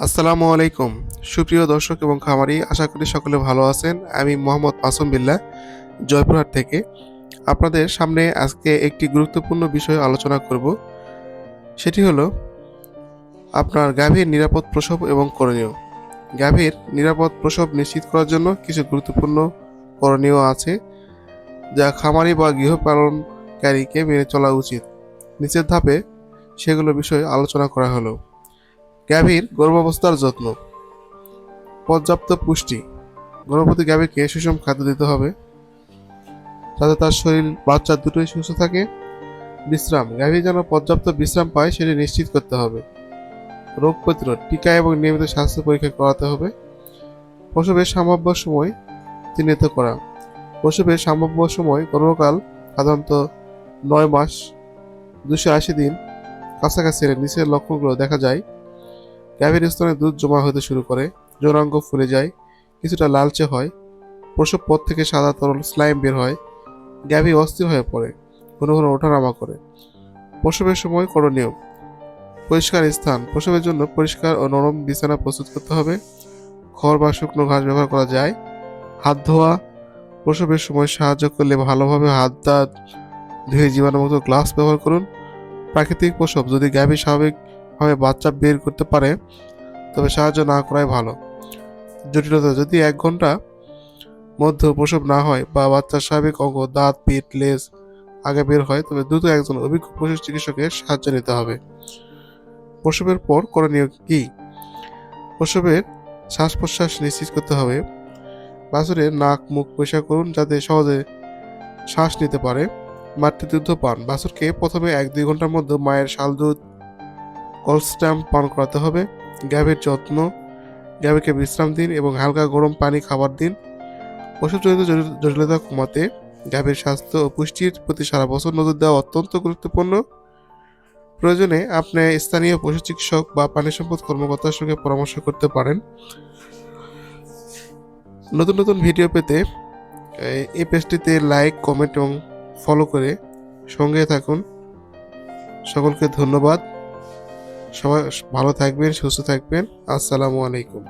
আসসালামু আলাইকুম সুপ্রিয় দর্শক এবং খামারি, আশা করি সকলে ভালো আছেন। আমি মোহাম্মদ মাসুম বিল্লাহ, জয়পুরহাট থেকে আপনাদের সামনে আজকে একটি গুরুত্বপূর্ণ বিষয় আলোচনা করব। সেটি হলো আপনার গাভীর নিরাপদ প্রসব এবং করণীয়। গাভীর নিরাপদ প্রসব নিশ্চিত করার জন্য কিছু গুরুত্বপূর্ণ করণীয় আছে, যা খামারি বা গৃহপালনকারীকে মেনে চলা উচিত। নিচের ধাপে সেগুলো বিষয়ে আলোচনা করা হলো। গাভীর গর্ভাবস্থার যত্ন। পর্যাপ্ত পুষ্টি। গর্ভবতী গাভীকে সুষম খাদ্য দিতে হবে যাতে তার শরীর বাচ্চা দুটোই সুস্থ থাকে। বিশ্রাম। গাভী যেন পর্যাপ্ত বিশ্রাম পায় সেটি নিশ্চিত করতে হবে। রোগ প্রতিরোধ। টিকা এবং নিয়মিত স্বাস্থ্য পরীক্ষা করাতে হবে। প্রসবের সম্ভাব্য সময় চিহ্নিত করা। প্রসবের সম্ভাব্য সময় গর্ভকাল সাধারণত 9 মাস 280 দিন কাছাকাছি এলে নিচের লক্ষণগুলো দেখা যায়। গাভীর স্তনে দুধ জমা হতে শুরু করে, যৌনাঙ্গ ফুলে যায়, কিছুটা লালচে হয়, প্রসব পথ থেকে সাদা তরল স্লাইম বের হয়, গাভী অস্থির হয়ে পড়ে, ঘন ঘন ওঠানামা করে। প্রসবের সময় করণীয়। পরিষ্কার স্থান। প্রসবের জন্য পরিষ্কার ও নরম বিছানা প্রস্তুত করতে হবে। খড় বা শুকনো ঘাস ব্যবহার করা যায়। হাত ধোয়া। প্রসবের সময় সাহায্য করলে ভালোভাবে হাত দাঁত ধুয়ে জীবাণুমুক্ত গ্লাভস ব্যবহার করুন। প্রাকৃতিক প্রসব। যদি গাভী স্বাভাবিকভাবে বাচ্চা বের করতে পারে তবে সাহায্য না করাই ভালো। জটিলতা। যদি 1 ঘন্টা মধ্যে প্রসব না হয় বা বাচ্চার স্বাভাবিক অঙ্গ দাঁত, পিঠ, লেজ আগে বের হয় তবে দ্রুত একজন অভিজ্ঞ পশু চিকিৎসকের সাহায্য নিতে হবে। প্রসবের পর করণীয় কি? প্রসবের শ্বাস প্রশ্বাস নিশ্চিত করতে হবে। বাছুরের নাক মুখ পরিষ্কার করুন যাতে সহজে শ্বাস নিতে পারে। মাতৃদুগ্ধ পান। বাছুরকে প্রথমে 1-2 ঘন্টার মধ্যে মায়ের শাল দুধ কলস্টাম পান করাতে হবে। গাভীর যত্ন। গাভীকে বিশ্রাম দিন এবং হালকা গরম পানি খাবার দিন। প্রসবজনিত জটিলতা কমাতে গাভীর স্বাস্থ্য ও পুষ্টির প্রতি সারা বছর নজর দেওয়া অত্যন্ত গুরুত্বপূর্ণ। প্রয়োজনে আপনি স্থানীয় পশু চিকিৎসক বা প্রাণী সম্পদ কর্মকর্তার সঙ্গে পরামর্শ করতে পারেন। নতুন নতুন ভিডিও পেতে এই পেজটিতে লাইক, কমেন্ট এবং ফলো করে সঙ্গে থাকুন। সকলকে ধন্যবাদ। সবাই ভালো থাকবেন, সুস্থ থাকবেন। আসসালামু আলাইকুম।